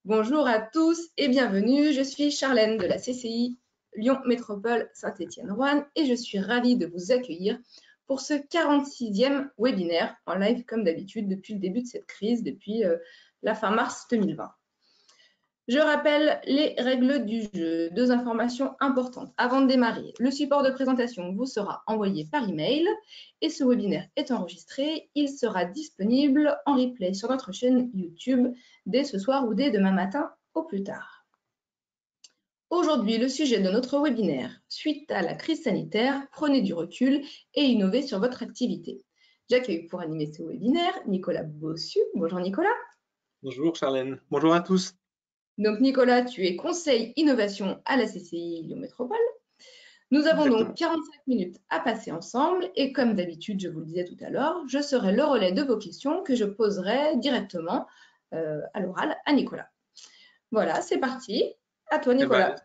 Bonjour à tous et bienvenue. Je suis Charlène de la CCI Lyon Métropole Saint-Étienne-Roanne et je suis ravie de vous accueillir pour ce 46e webinaire en live comme d'habitude depuis le début de cette crise, depuis la fin mars 2020. Je rappelle les règles du jeu. 2 informations importantes avant de démarrer. Le support de présentation vous sera envoyé par email et ce webinaire est enregistré. Il sera disponible en replay sur notre chaîne YouTube dès ce soir ou dès demain matin au plus tard. Aujourd'hui, le sujet de notre webinaire, suite à la crise sanitaire, prenez du recul et innovez sur votre activité. J'accueille pour animer ce webinaire Nicolas Bossu. Bonjour Nicolas. Bonjour Charlène. Bonjour à tous. Donc Nicolas, tu es conseil innovation à la CCI Lyon Métropole. Nous avons donc 45 minutes à passer ensemble et comme d'habitude, je vous le disais tout à l'heure, je serai le relais de vos questions que je poserai directement à l'oral à Nicolas. Voilà, c'est parti. À toi Nicolas.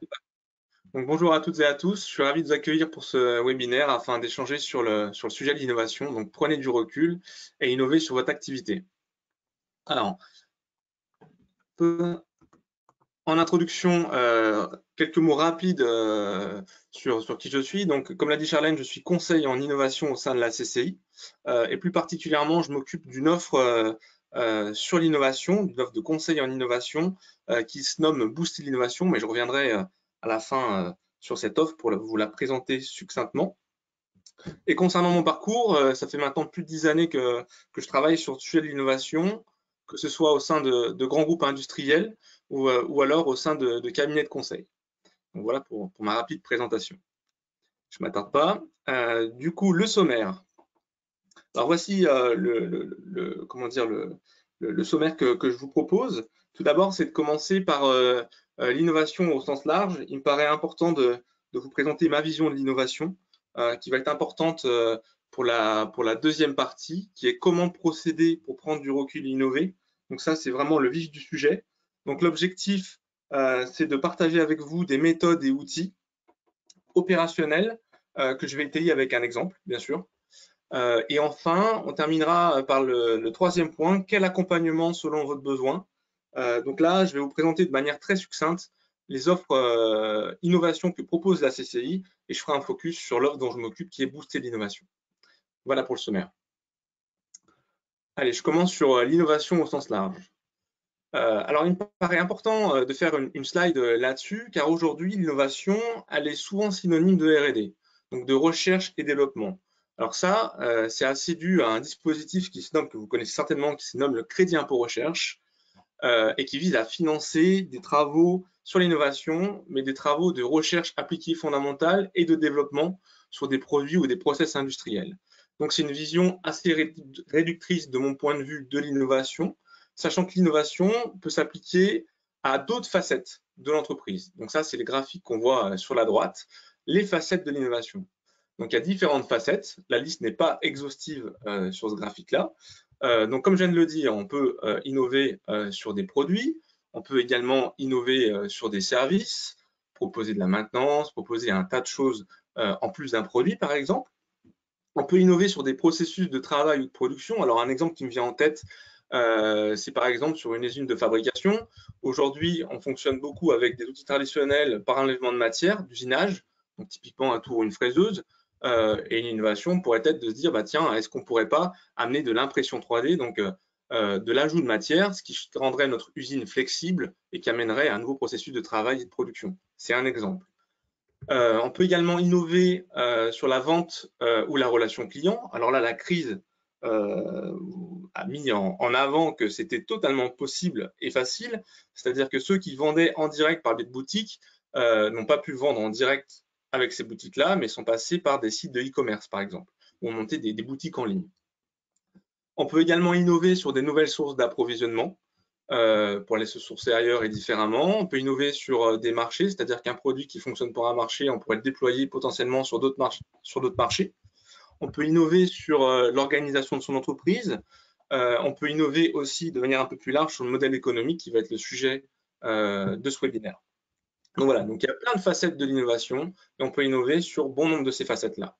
Donc, bonjour à toutes et à tous. Je suis ravi de vous accueillir pour ce webinaire afin d'échanger sur le sujet de l'innovation. Donc prenez du recul et innovez sur votre activité. Alors, en introduction, quelques mots rapides sur qui je suis. Donc, comme l'a dit Charlène, je suis conseiller en innovation au sein de la CCI et plus particulièrement, je m'occupe d'une offre sur l'innovation, d'une offre de conseil en innovation qui se nomme Booster l'innovation, mais je reviendrai à la fin sur cette offre pour vous la présenter succinctement. Et concernant mon parcours, ça fait maintenant plus de 10 années que je travaille sur le sujet de l'innovation, que ce soit au sein de grands groupes industriels ou alors au sein de cabinets de conseil. Donc voilà pour ma rapide présentation. Je ne m'attarde pas. Du coup, le sommaire. Alors voici le sommaire que je vous propose. Tout d'abord, c'est de commencer par l'innovation au sens large. Il me paraît important de vous présenter ma vision de l'innovation, qui va être importante pour la deuxième partie, qui est comment procéder pour prendre du recul et innover. Donc ça, c'est vraiment le vif du sujet. Donc l'objectif, c'est de partager avec vous des méthodes et outils opérationnels que je vais étayer avec un exemple, bien sûr. Et enfin, on terminera par le troisième point, quel accompagnement selon votre besoin. Donc là, je vais vous présenter de manière très succincte les offres innovation que propose la CCI et je ferai un focus sur l'offre dont je m'occupe qui est Booster l'innovation. Voilà pour le sommaire. Allez, je commence sur l'innovation au sens large. Alors, il me paraît important de faire une slide là-dessus, car aujourd'hui, l'innovation, elle est souvent synonyme de R&D, donc de recherche et développement. Alors ça, c'est assez dû à un dispositif qui se nomme, que vous connaissez certainement, qui se nomme le crédit impôt recherche, et qui vise à financer des travaux sur l'innovation, mais des travaux de recherche appliquée fondamentale et de développement sur des produits ou des process industriels. Donc, c'est une vision assez réductrice de mon point de vue de l'innovation, sachant que l'innovation peut s'appliquer à d'autres facettes de l'entreprise. Donc ça, c'est les graphiques qu'on voit sur la droite, les facettes de l'innovation. Donc il y a différentes facettes, la liste n'est pas exhaustive sur ce graphique-là. Donc comme je viens de le dire, on peut innover sur des produits, on peut également innover sur des services, proposer de la maintenance, proposer un tas de choses en plus d'un produit par exemple. On peut innover sur des processus de travail ou de production. Alors un exemple qui me vient en tête, c'est par exemple sur une usine de fabrication. Aujourd'hui, on fonctionne beaucoup avec des outils traditionnels par enlèvement de matière, d'usinage, donc typiquement un tour ou une fraiseuse. Et une innovation pourrait être de se dire, bah, tiens, est-ce qu'on ne pourrait pas amener de l'impression 3D, donc de l'ajout de matière, ce qui rendrait notre usine flexible et qui amènerait un nouveau processus de travail et de production. C'est un exemple. On peut également innover sur la vente ou la relation client. Alors là, la crise a mis en avant que c'était totalement possible et facile, c'est-à-dire que ceux qui vendaient en direct par des boutiques n'ont pas pu vendre en direct avec ces boutiques-là, mais sont passés par des sites de e-commerce, par exemple, où on montait des boutiques en ligne. On peut également innover sur des nouvelles sources d'approvisionnement pour aller se sourcer ailleurs et différemment. On peut innover sur des marchés, c'est-à-dire qu'un produit qui fonctionne pour un marché, on pourrait le déployer potentiellement sur d'autres marchés. On peut innover sur l'organisation de son entreprise. On peut innover aussi de manière un peu plus large sur le modèle économique qui va être le sujet de ce webinaire. Donc voilà, donc il y a plein de facettes de l'innovation et on peut innover sur bon nombre de ces facettes-là.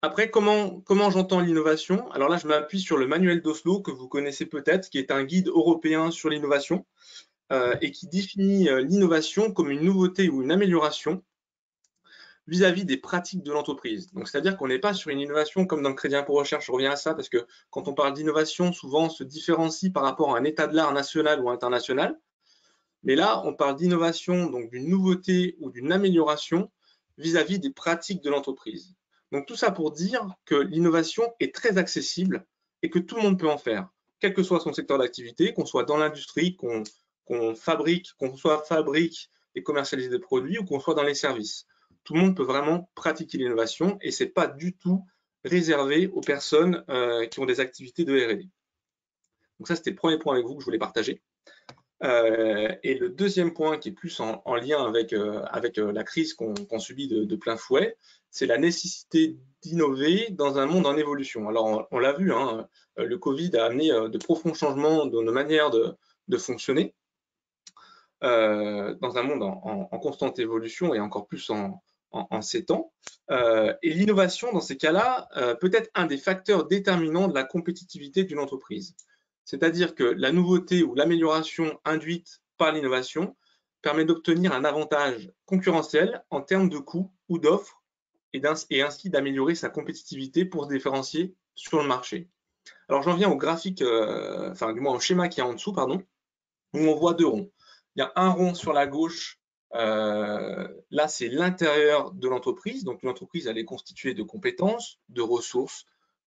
Après, comment j'entends l'innovation? Alors là, je m'appuie sur le manuel d'Oslo que vous connaissez peut-être, qui est un guide européen sur l'innovation et qui définit l'innovation comme une nouveauté ou une amélioration vis-à-vis des pratiques de l'entreprise. Donc, c'est-à-dire qu'on n'est pas sur une innovation comme dans le crédit impôt recherche. Je reviens à ça parce que quand on parle d'innovation, souvent on se différencie par rapport à un état de l'art national ou international. Mais là, on parle d'innovation, donc d'une nouveauté ou d'une amélioration vis-à-vis des pratiques de l'entreprise. Donc, tout ça pour dire que l'innovation est très accessible et que tout le monde peut en faire, quel que soit son secteur d'activité, qu'on soit dans l'industrie, qu'on soit fabrique et commercialise des produits ou qu'on soit dans les services. Tout le monde peut vraiment pratiquer l'innovation et ce n'est pas du tout réservé aux personnes qui ont des activités de R&D. Donc ça, c'était le premier point avec vous que je voulais partager. Et le deuxième point qui est plus en lien avec la crise qu'on subit de plein fouet, c'est la nécessité d'innover dans un monde en évolution. Alors, on l'a vu, hein, le Covid a amené de profonds changements dans nos manières de fonctionner dans un monde en constante évolution et encore plus en ces temps. Et l'innovation, dans ces cas-là, peut être un des facteurs déterminants de la compétitivité d'une entreprise. C'est-à-dire que la nouveauté ou l'amélioration induite par l'innovation permet d'obtenir un avantage concurrentiel en termes de coûts ou d'offres et ainsi d'améliorer sa compétitivité pour se différencier sur le marché. Alors j'en viens au graphique, enfin du moins au schéma qui est en dessous, pardon, où on voit deux ronds. Il y a un rond sur la gauche, là c'est l'intérieur de l'entreprise, donc une entreprise elle est constituée de compétences, de ressources,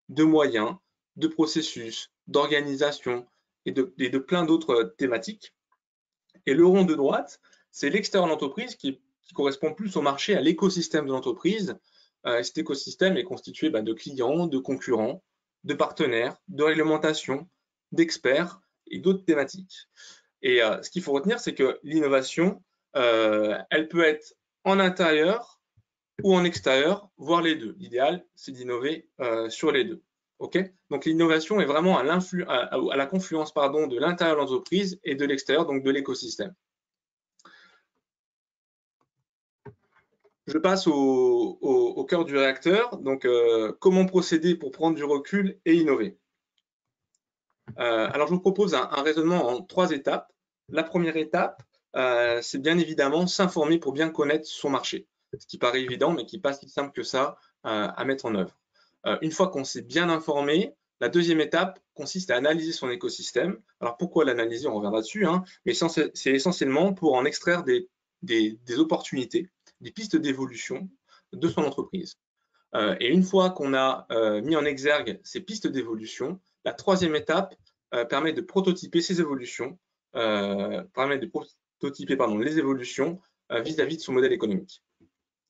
de moyens, de processus, d'organisation et de plein d'autres thématiques. Et le rond de droite, c'est l'extérieur de l'entreprise qui correspond plus au marché, à l'écosystème de l'entreprise. Cet écosystème est constitué de clients, de concurrents, de partenaires, de réglementations, d'experts et d'autres thématiques. Et ce qu'il faut retenir, c'est que l'innovation, elle peut être en intérieur ou en extérieur, voire les deux. L'idéal, c'est d'innover sur les deux. Okay, donc l'innovation est vraiment à la confluence de l'intérieur de l'entreprise et de l'extérieur, donc de l'écosystème. Je passe au cœur du réacteur. Donc, comment procéder pour prendre du recul et innover? Alors, je vous propose un raisonnement en 3 étapes. La première étape, c'est bien évidemment s'informer pour bien connaître son marché. Ce qui paraît évident, mais qui n'est pas si simple que ça à mettre en œuvre. Une fois qu'on s'est bien informé, la deuxième étape consiste à analyser son écosystème. Alors pourquoi l'analyser? On reviendra dessus, hein, mais c'est essentiellement pour en extraire des opportunités, des pistes d'évolution de son entreprise. Et une fois qu'on a mis en exergue ces pistes d'évolution, la troisième étape permet de prototyper ces évolutions, les évolutions vis-à-vis de son modèle économique.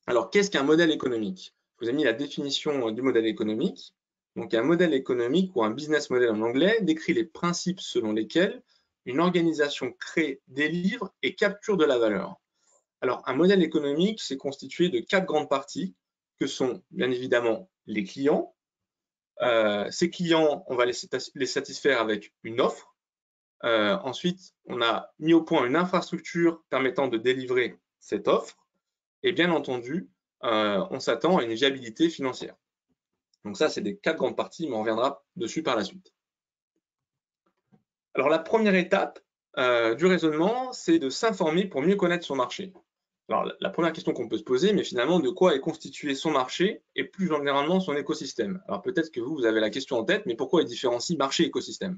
Alors, qu'est-ce qu'un modèle économique? Je vous ai mis la définition du modèle économique. Donc, un modèle économique ou un business model en anglais décrit les principes selon lesquels une organisation crée, délivre et capture de la valeur. Alors, un modèle économique, c'est constitué de 4 grandes parties que sont bien évidemment les clients. Ces clients, on va les satisfaire avec une offre. Ensuite, on a mis au point une infrastructure permettant de délivrer cette offre. Et bien entendu, on s'attend à une viabilité financière. Donc ça, c'est des 4 grandes parties, mais on reviendra dessus par la suite. Alors la première étape du raisonnement, c'est de s'informer pour mieux connaître son marché. Alors la première question qu'on peut se poser, mais finalement, de quoi est constitué son marché et plus généralement son écosystème? Alors peut-être que vous avez la question en tête, mais pourquoi il différencie marché et écosystème?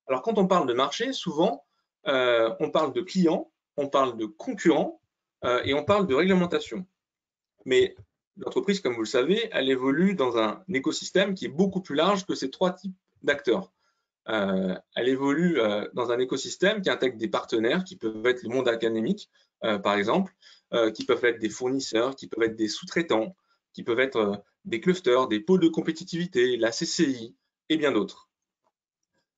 Alors quand on parle de marché, souvent, on parle de clients, on parle de concurrents et on parle de réglementation. Mais l'entreprise, comme vous le savez, elle évolue dans un écosystème qui est beaucoup plus large que ces 3 types d'acteurs. Elle évolue dans un écosystème qui intègre des partenaires qui peuvent être le monde académique, par exemple, qui peuvent être des fournisseurs, qui peuvent être des sous-traitants, qui peuvent être des clusters, des pôles de compétitivité, la CCI et bien d'autres.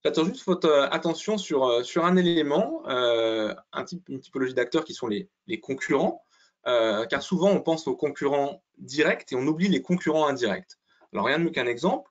J'attends juste votre attention sur un élément, une typologie d'acteurs qui sont les concurrents, car souvent on pense aux concurrents directs et on oublie les concurrents indirects. Alors rien de mieux qu'un exemple.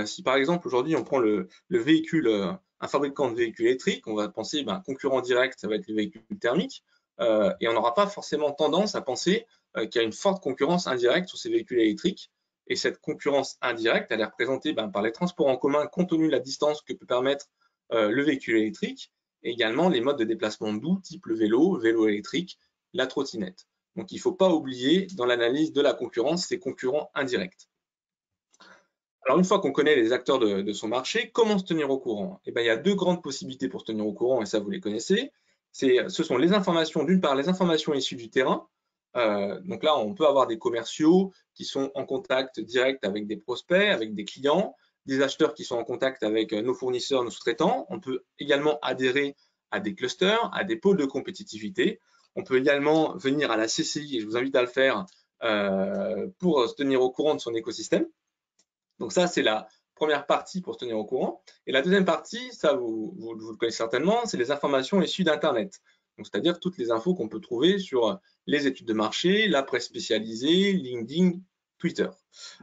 Si par exemple aujourd'hui on prend le véhicule, un fabricant de véhicules électriques, on va penser concurrent direct, ça va être les véhicules thermiques, et on n'aura pas forcément tendance à penser qu'il y a une forte concurrence indirecte sur ces véhicules électriques. Et cette concurrence indirecte, elle est représentée par les transports en commun compte tenu de la distance que peut permettre le véhicule électrique, et également les modes de déplacement doux, type le vélo électrique, la trottinette. Donc il ne faut pas oublier dans l'analyse de la concurrence ces concurrents indirects. Alors une fois qu'on connaît les acteurs de son marché, comment se tenir au courant? Il y a deux grandes possibilités pour se tenir au courant, et ça vous les connaissez. Ce sont les informations, d'une part les informations issues du terrain. Donc là, on peut avoir des commerciaux qui sont en contact direct avec des prospects, avec des clients, des acheteurs qui sont en contact avec nos fournisseurs, nos sous-traitants. On peut également adhérer à des clusters, à des pôles de compétitivité. On peut également venir à la CCI, et je vous invite à le faire, pour se tenir au courant de son écosystème. Donc ça, c'est la première partie pour se tenir au courant. Et la deuxième partie, ça vous le connaissez certainement, c'est les informations issues d'Internet. C'est-à-dire toutes les infos qu'on peut trouver sur les études de marché, la presse spécialisée, LinkedIn, Twitter.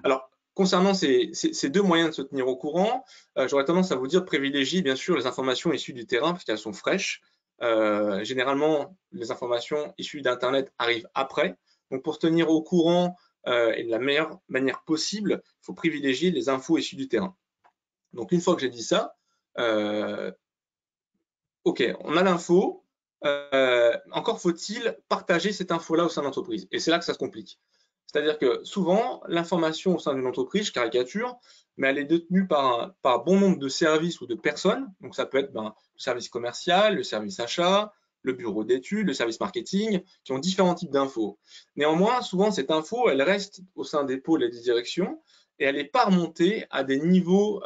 Alors, concernant ces deux moyens de se tenir au courant, j'aurais tendance à vous dire privilégier bien sûr les informations issues du terrain parce qu'elles sont fraîches. Généralement, les informations issues d'Internet arrivent après. Donc, pour se tenir au courant et de la meilleure manière possible, il faut privilégier les infos issues du terrain. Donc, une fois que j'ai dit ça, OK, on a l'info. Encore faut-il partager cette info-là au sein de l'entreprise. Et c'est là que ça se complique. C'est-à-dire que souvent, l'information au sein d'une entreprise, je caricature, mais elle est détenue par bon nombre de services ou de personnes. Donc, ça peut être le service commercial, le service achat, le bureau d'études, le service marketing, qui ont différents types d'infos. Néanmoins, souvent, cette info, elle reste au sein des pôles et des directions et elle n'est pas remontée à des niveaux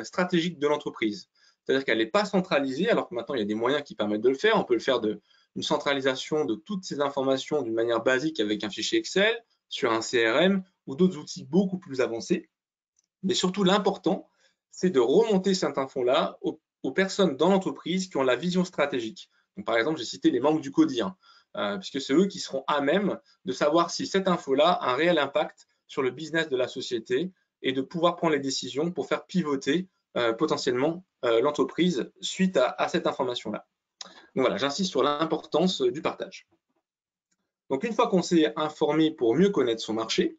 stratégiques de l'entreprise. C'est-à-dire qu'elle n'est pas centralisée, alors que maintenant, il y a des moyens qui permettent de le faire. On peut le faire d'une centralisation de toutes ces informations d'une manière basique avec un fichier Excel, sur un CRM ou d'autres outils beaucoup plus avancés. Mais surtout, l'important, c'est de remonter cette info-là aux personnes dans l'entreprise qui ont la vision stratégique. Donc, par exemple, j'ai cité les membres du CODIR, puisque c'est eux qui seront à même de savoir si cette info-là a un réel impact sur le business de la société et de pouvoir prendre les décisions pour faire pivoter potentiellement l'entreprise suite à cette information-là. Donc voilà, j'insiste sur l'importance du partage. Donc une fois qu'on s'est informé pour mieux connaître son marché,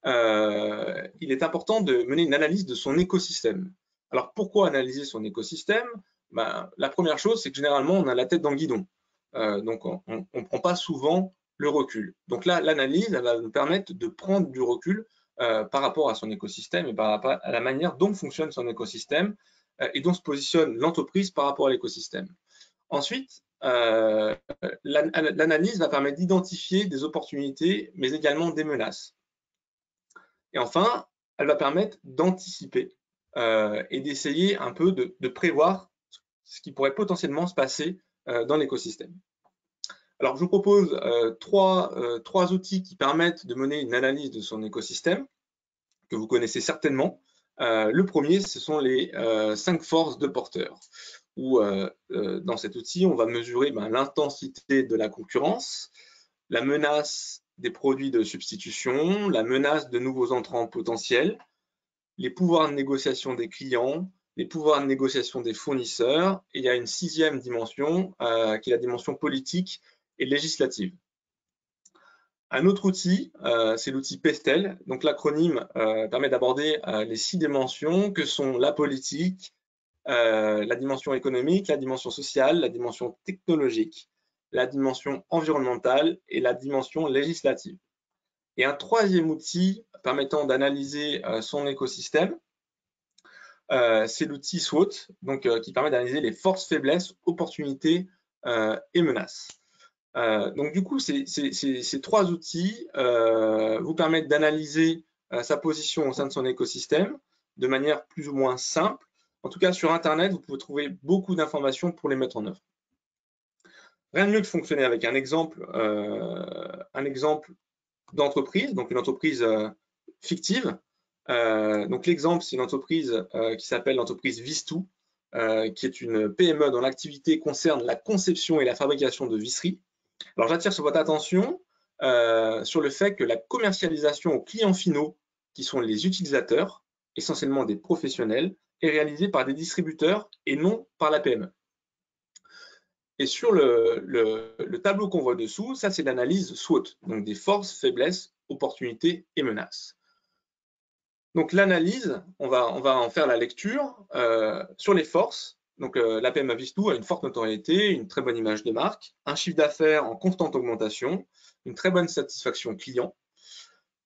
il est important de mener une analyse de son écosystème. Alors pourquoi analyser son écosystème? La première chose, c'est que généralement on a la tête dans le guidon. Donc on ne prend pas souvent le recul. Donc là, l'analyse, elle va nous permettre de prendre du recul par rapport à son écosystème et par rapport à la manière dont fonctionne son écosystème et dont se positionne l'entreprise par rapport à l'écosystème. Ensuite, l'analyse va permettre d'identifier des opportunités, mais également des menaces. Et enfin, elle va permettre d'anticiper et d'essayer un peu de prévoir ce qui pourrait potentiellement se passer dans l'écosystème. Alors, je vous propose trois outils qui permettent de mener une analyse de son écosystème, que vous connaissez certainement. Le premier, ce sont les 5 forces de Porter, où dans cet outil, on va mesurer l'intensité de la concurrence, la menace des produits de substitution, la menace de nouveaux entrants potentiels, les pouvoirs de négociation des clients, les pouvoirs de négociation des fournisseurs, et il y a une 6e dimension qui est la dimension politique et législative. Un autre outil, c'est l'outil PESTEL. Donc l'acronyme permet d'aborder les 6 dimensions que sont la politique, la dimension économique, la dimension sociale, la dimension technologique, la dimension environnementale et la dimension législative. Et un 3e outil permettant d'analyser son écosystème, c'est l'outil SWOT, donc, qui permet d'analyser les forces, faiblesses, opportunités et menaces. Donc du coup, ces 3 outils vous permettent d'analyser sa position au sein de son écosystème de manière plus ou moins simple. En tout cas, sur Internet, vous pouvez trouver beaucoup d'informations pour les mettre en œuvre. Rien de mieux que fonctionner avec un exemple d'entreprise, donc une entreprise fictive. Donc l'exemple, c'est une entreprise qui s'appelle l'entreprise Vistou, qui est une PME dont l'activité concerne la conception et la fabrication de visseries. Alors j'attire sur votre attention sur le fait que la commercialisation aux clients finaux, qui sont les utilisateurs, essentiellement des professionnels, est réalisée par des distributeurs et non par la PME. Et sur le tableau qu'on voit dessous, ça c'est l'analyse SWOT, donc des forces, faiblesses, opportunités et menaces. Donc l'analyse, on va en faire la lecture sur les forces. Donc l'APM Avistu a une forte notoriété, une très bonne image de marque, un chiffre d'affaires en constante augmentation, une très bonne satisfaction client.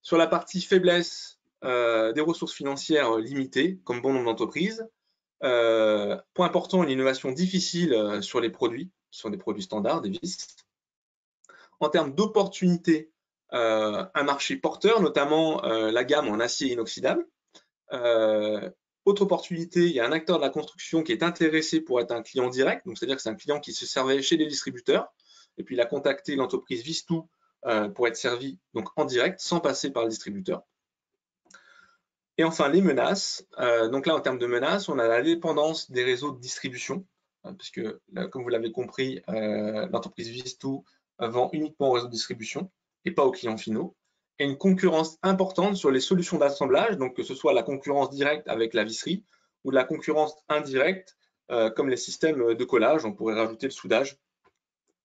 Sur la partie faiblesse, des ressources financières limitées, comme bon nombre d'entreprises. Point important, une innovation difficile sur les produits, qui sont des produits standards, des vis. En termes d'opportunités, un marché porteur, notamment la gamme en acier inoxydable. Autre opportunité, il y a un acteur de la construction qui est intéressé pour être un client direct, donc c'est-à-dire que c'est un client qui se servait chez les distributeurs, et puis il a contacté l'entreprise Vistu pour être servi donc en direct, sans passer par le distributeur. Et enfin, les menaces. Donc là, en termes de menaces, on a la dépendance des réseaux de distribution, puisque, comme vous l'avez compris, l'entreprise Vistu vend uniquement aux réseaux de distribution et pas aux clients finaux. Et une concurrence importante sur les solutions d'assemblage, donc que ce soit la concurrence directe avec la visserie ou la concurrence indirecte, comme les systèmes de collage, on pourrait rajouter le soudage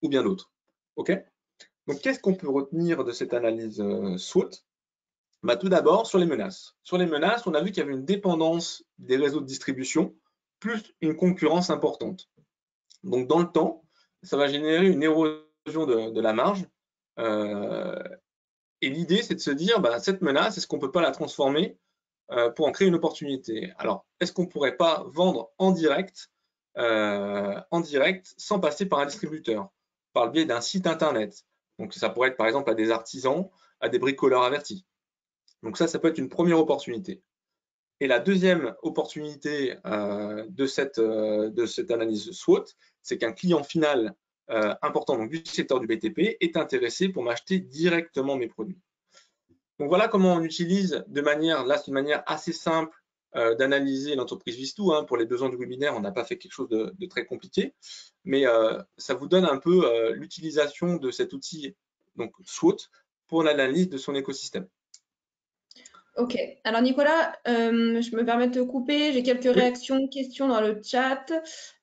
ou bien d'autres. OK ? Donc, qu'est-ce qu'on peut retenir de cette analyse SWOT ? Bah, tout d'abord, sur les menaces. Sur les menaces, on a vu qu'il y avait une dépendance des réseaux de distribution, plus une concurrence importante. Donc, dans le temps, ça va générer une érosion de la marge. Et l'idée, c'est de se dire, bah, cette menace, est-ce qu'on ne peut pas la transformer pour en créer une opportunité? Alors, est-ce qu'on ne pourrait pas vendre en direct sans passer par un distributeur, par le biais d'un site internet? Donc, ça pourrait être par exemple à des artisans, à des bricoleurs avertis. Donc ça peut être une première opportunité. Et la deuxième opportunité de cette analyse SWOT, c'est qu'un client final important donc du secteur du BTP est intéressé pour m'acheter directement mes produits. Donc voilà comment on utilise de manière, là c'est une manière assez simple d'analyser l'entreprise Vistu. Pour les besoins du webinaire, on n'a pas fait quelque chose de très compliqué, mais ça vous donne un peu l'utilisation de cet outil, donc SWOT, pour l'analyse de son écosystème. Ok, alors Nicolas, je me permets de te couper, j'ai quelques Oui. réactions, questions dans le chat.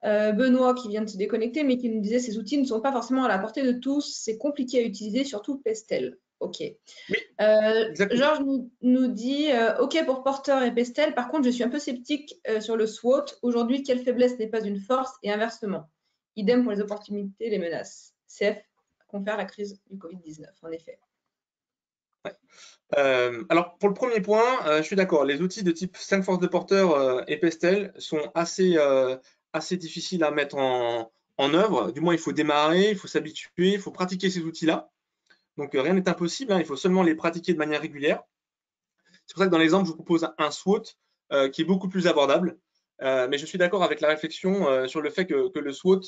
Benoît qui vient de se déconnecter, mais qui nous disait ces outils ne sont pas forcément à la portée de tous, c'est compliqué à utiliser, surtout Pestel. Ok. Oui, exactement. Georges nous dit ok pour Porter et Pestel, par contre je suis un peu sceptique sur le SWOT. Aujourd'hui, quelle faiblesse n'est pas une force et inversement. Idem pour les opportunités, les menaces. CF confère la crise du Covid-19, en effet. Ouais. Alors, pour le premier point, je suis d'accord. Les outils de type 5 forces de porteur et Pestel sont assez difficiles à mettre en œuvre. Du moins, il faut démarrer, il faut s'habituer, il faut pratiquer ces outils-là. Donc, rien n'est impossible, il faut seulement les pratiquer de manière régulière. C'est pour ça que dans l'exemple, je vous propose un SWOT qui est beaucoup plus abordable. Mais je suis d'accord avec la réflexion sur le fait que le SWOT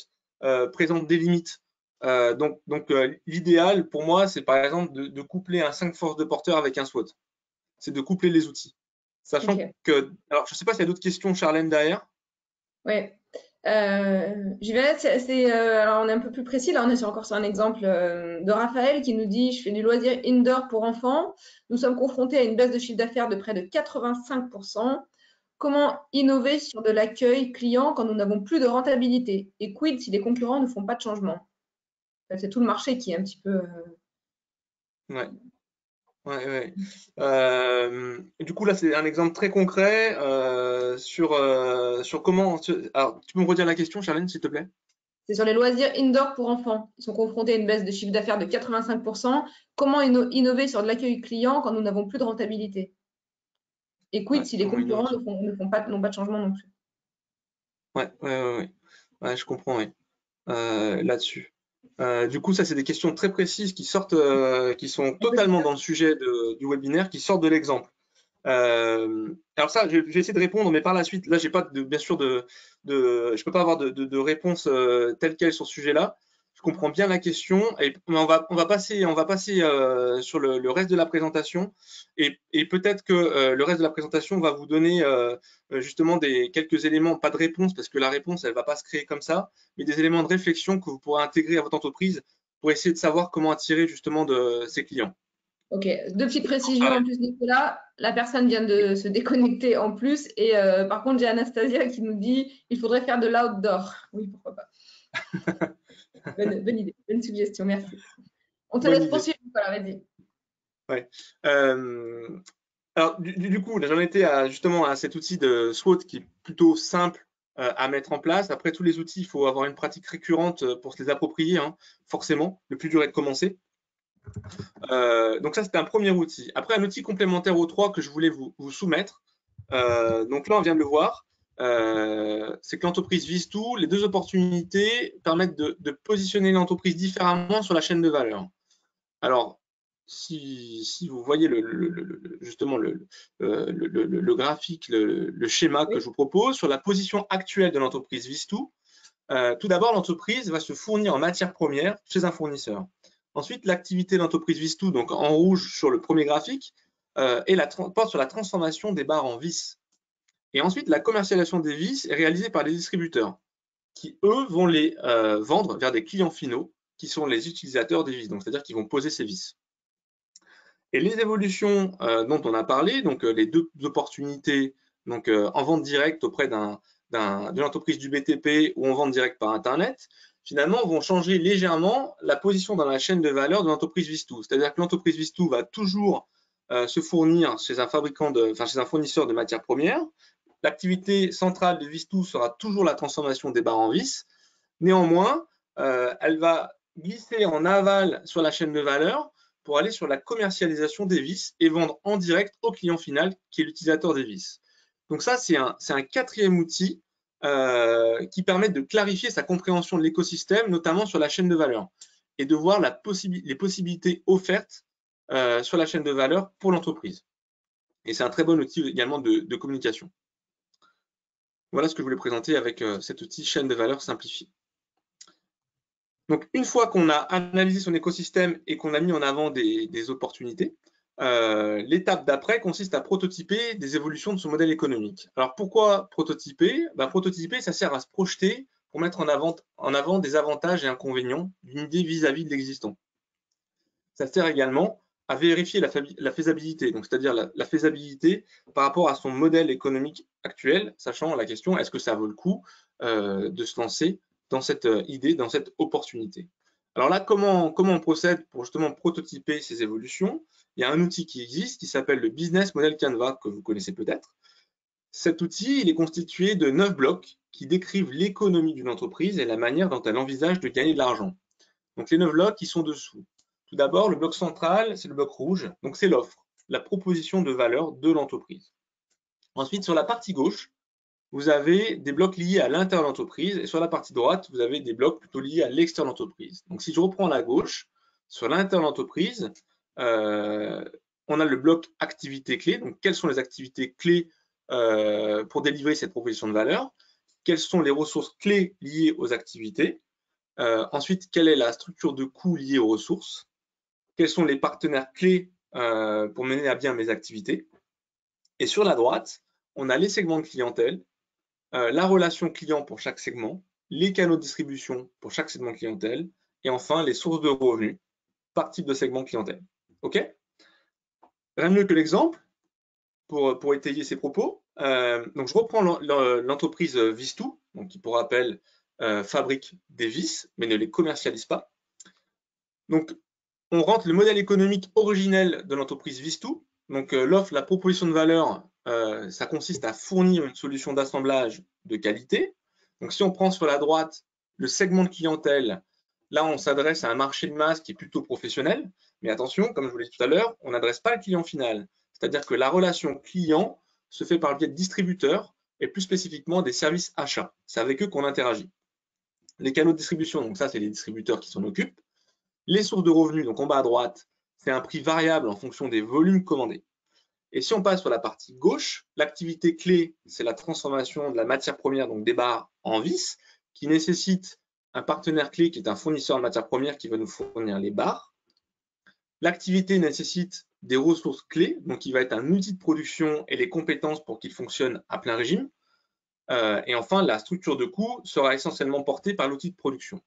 présente des limites. Donc l'idéal pour moi, c'est par exemple de coupler un 5 forces de porteur avec un SWOT. C'est de coupler les outils. Sachant que, alors je ne sais pas s'il y a d'autres questions, Charlène, derrière. Oui. J'y vais. Alors, on est un peu plus précis. Là, on est encore sur un exemple de Raphaël qui nous dit: je fais du loisir indoor pour enfants. Nous sommes confrontés à une baisse de chiffre d'affaires de près de 85%. Comment innover sur de l'accueil client quand nous n'avons plus de rentabilité? Et quid si les concurrents ne font pas de changement? C'est tout le marché qui est un petit peu. Ouais. Du coup, là, c'est un exemple très concret sur comment. Alors, tu peux me redire la question, Charlène, s'il te plaît? C'est sur les loisirs indoor pour enfants. Ils sont confrontés à une baisse de chiffre d'affaires de 85%. Comment innover sur de l'accueil client quand nous n'avons plus de rentabilité? Et quid si les concurrents n'ont pas de changement non plus? Ouais, je comprends, ouais. Là-dessus. Du coup, ça, c'est des questions très précises qui sortent, qui sont totalement dans le sujet du webinaire, qui sortent de l'exemple. Alors ça, je vais essayer de répondre, mais par la suite, là, j'ai pas bien sûr je peux pas avoir de réponse telle quelle sur ce sujet-là. Je comprends bien la question et on va passer sur le reste de la présentation et peut-être que le reste de la présentation va vous donner justement quelques éléments, pas de réponse parce que la réponse elle va pas se créer comme ça, mais des éléments de réflexion que vous pourrez intégrer à votre entreprise pour essayer de savoir comment attirer justement ses clients. Ok, deux petites précisions en plus, Nicolas. La personne vient de se déconnecter en plus. Et par contre, j'ai Anastasia qui nous dit il faudrait faire de l'outdoor. Oui, pourquoi pas. Bonne idée, bonne suggestion, merci. On te laisse poursuivre, Nicolas, vas-y. Ouais. Alors, du coup, j'en étais justement à cet outil de SWOT qui est plutôt simple à mettre en place. Après, tous les outils, il faut avoir une pratique récurrente pour se les approprier, hein, forcément. Le plus dur est de commencer. Donc ça, c'était un premier outil. Après, un outil complémentaire aux trois que je voulais vous soumettre. Donc là, on vient de le voir. C'est que l'entreprise vise tout. Les deux opportunités permettent de positionner l'entreprise différemment sur la chaîne de valeur. Alors, si vous voyez justement le graphique, le schéma que je vous propose sur la position actuelle de l'entreprise vise tout, tout d'abord, l'entreprise va se fournir en matière première chez un fournisseur. Ensuite, l'activité de l'entreprise vise tout, donc en rouge sur le premier graphique, porte sur la transformation des barres en vis. Et ensuite, la commercialisation des vis est réalisée par des distributeurs qui, eux, vont les vendre vers des clients finaux qui sont les utilisateurs des vis, donc c'est-à-dire qui vont poser ces vis. Et les évolutions dont on a parlé, donc les deux opportunités, donc en vente directe auprès d'une entreprise du BTP ou en vente directe par Internet, finalement vont changer légèrement la position dans la chaîne de valeur de l'entreprise Vistou. C'est-à-dire que l'entreprise Vistou va toujours se fournir chez un chez un fournisseur de matières premières. L'activité centrale de Vistou sera toujours la transformation des barres en vis. Néanmoins, elle va glisser en aval sur la chaîne de valeur pour aller sur la commercialisation des vis et vendre en direct au client final qui est l'utilisateur des vis. Donc ça, c'est un quatrième outil qui permet de clarifier sa compréhension de l'écosystème, notamment sur la chaîne de valeur, et de voir les possibilités offertes sur la chaîne de valeur pour l'entreprise. Et c'est un très bon outil également de communication. Voilà ce que je voulais présenter avec cet outil chaîne de valeur simplifiée. Donc, une fois qu'on a analysé son écosystème et qu'on a mis en avant des opportunités, l'étape d'après consiste à prototyper des évolutions de son modèle économique. Alors, pourquoi prototyper? Prototyper, ça sert à se projeter pour mettre en avant des avantages et inconvénients d'une idée vis-à-vis de l'existant. Ça sert également à vérifier la faisabilité, donc c'est-à-dire la faisabilité par rapport à son modèle économique actuel, sachant la question, est-ce que ça vaut le coup de se lancer dans cette idée, dans cette opportunité. Alors là, comment on procède pour justement prototyper ces évolutions? Il y a un outil qui existe qui s'appelle le Business Model Canva, que vous connaissez peut-être. Cet outil, il est constitué de 9 blocs qui décrivent l'économie d'une entreprise et la manière dont elle envisage de gagner de l'argent. Donc les 9 blocs qui sont dessous. Tout d'abord, le bloc central, c'est le bloc rouge, donc c'est l'offre, la proposition de valeur de l'entreprise. Ensuite, sur la partie gauche, vous avez des blocs liés à l'intérieur de l'entreprise et sur la partie droite, vous avez des blocs plutôt liés à l'extérieur de l'entreprise. Donc, si je reprends la gauche, sur l'intérieur de l'entreprise, on a le bloc activité clé. Donc, quelles sont les activités clés pour délivrer cette proposition de valeur? Quelles sont les ressources clés liées aux activités? Ensuite, quelle est la structure de coûts liée aux ressources? Quels sont les partenaires clés pour mener à bien mes activités? Et sur la droite, on a les segments de clientèle, la relation client pour chaque segment, les canaux de distribution pour chaque segment de clientèle, et enfin les sources de revenus par type de segment clientèle. OK? Rien de mieux que l'exemple pour étayer ces propos. Donc, je reprends l'entreprise Vistou, donc qui pour rappel fabrique des vis, mais ne les commercialise pas. Donc, on rentre le modèle économique originel de l'entreprise Vistou. Donc, l'offre, la proposition de valeur, ça consiste à fournir une solution d'assemblage de qualité. Donc, si on prend sur la droite le segment de clientèle, là, on s'adresse à un marché de masse qui est plutôt professionnel. Mais attention, comme je vous l'ai dit tout à l'heure, on n'adresse pas le client final. C'est-à-dire que la relation client se fait par le biais de distributeurs et plus spécifiquement des services achats. C'est avec eux qu'on interagit. Les canaux de distribution, donc ça, c'est les distributeurs qui s'en occupent. Les sources de revenus, donc en bas à droite, c'est un prix variable en fonction des volumes commandés. Et si on passe sur la partie gauche, l'activité clé, c'est la transformation de la matière première, donc des barres, en vis, qui nécessite un partenaire clé qui est un fournisseur de matière première qui va nous fournir les barres. L'activité nécessite des ressources clés, donc qui va être un outil de production et les compétences pour qu'il fonctionne à plein régime. Et enfin, la structure de coût sera essentiellement portée par l'outil de production.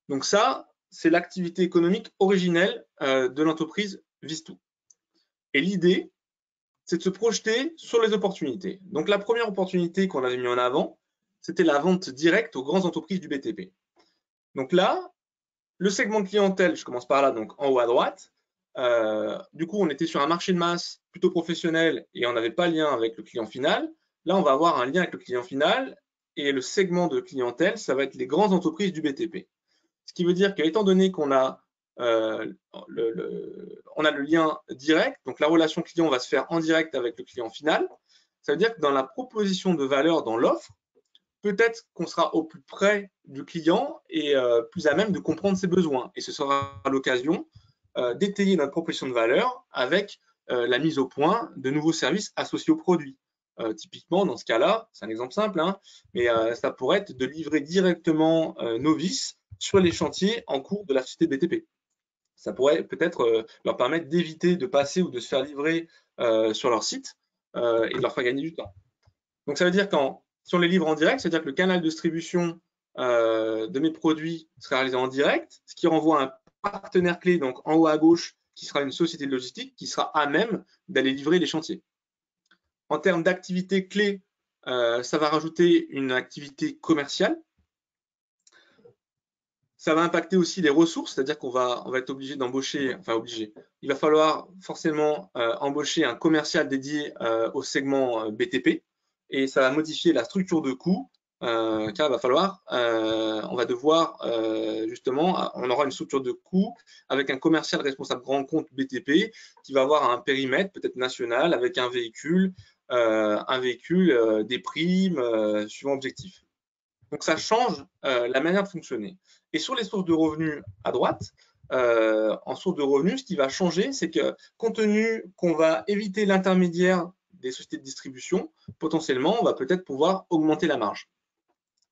Donc ça, c'est l'activité économique originelle de l'entreprise Vistou. Et l'idée, c'est de se projeter sur les opportunités. Donc la première opportunité qu'on avait mis en avant, c'était la vente directe aux grandes entreprises du BTP. Donc là, le segment de clientèle, je commence par là, donc en haut à droite, du coup, on était sur un marché de masse plutôt professionnel et on n'avait pas lien avec le client final. Là, on va avoir un lien avec le client final et le segment de clientèle, ça va être les grandes entreprises du BTP. Ce qui veut dire qu'étant donné qu'on a, on a le lien direct, donc la relation client va se faire en direct avec le client final, ça veut dire que dans la proposition de valeur dans l'offre, peut-être qu'on sera au plus près du client et plus à même de comprendre ses besoins. Et ce sera l'occasion d'étayer notre proposition de valeur avec la mise au point de nouveaux services associés au produit. Typiquement, dans ce cas-là, c'est un exemple simple, hein, mais ça pourrait être de livrer directement nos vis sur les chantiers en cours de la société BTP. Ça pourrait peut-être leur permettre d'éviter de passer ou de se faire livrer sur leur site et de leur faire gagner du temps. Donc, ça veut dire qu'en si on les livre en direct, c'est-à-dire que le canal de distribution de mes produits sera réalisé en direct, ce qui renvoie à un partenaire clé, donc en haut à gauche, qui sera une société de logistique, qui sera à même d'aller livrer les chantiers. En termes d'activité clé, ça va rajouter une activité commerciale. Ça va impacter aussi les ressources, c'est-à-dire qu'on va être obligé d'embaucher, enfin obligé, il va falloir forcément embaucher un commercial dédié au segment BTP et ça va modifier la structure de coût car on va devoir justement, on aura une structure de coût avec un commercial responsable grand compte BTP qui va avoir un périmètre peut-être national avec un véhicule, des primes suivant objectif. Donc ça change la manière de fonctionner. Et sur les sources de revenus à droite, en source de revenus, ce qui va changer, c'est que compte tenu qu'on va éviter l'intermédiaire des sociétés de distribution, potentiellement, on va peut-être pouvoir augmenter la marge.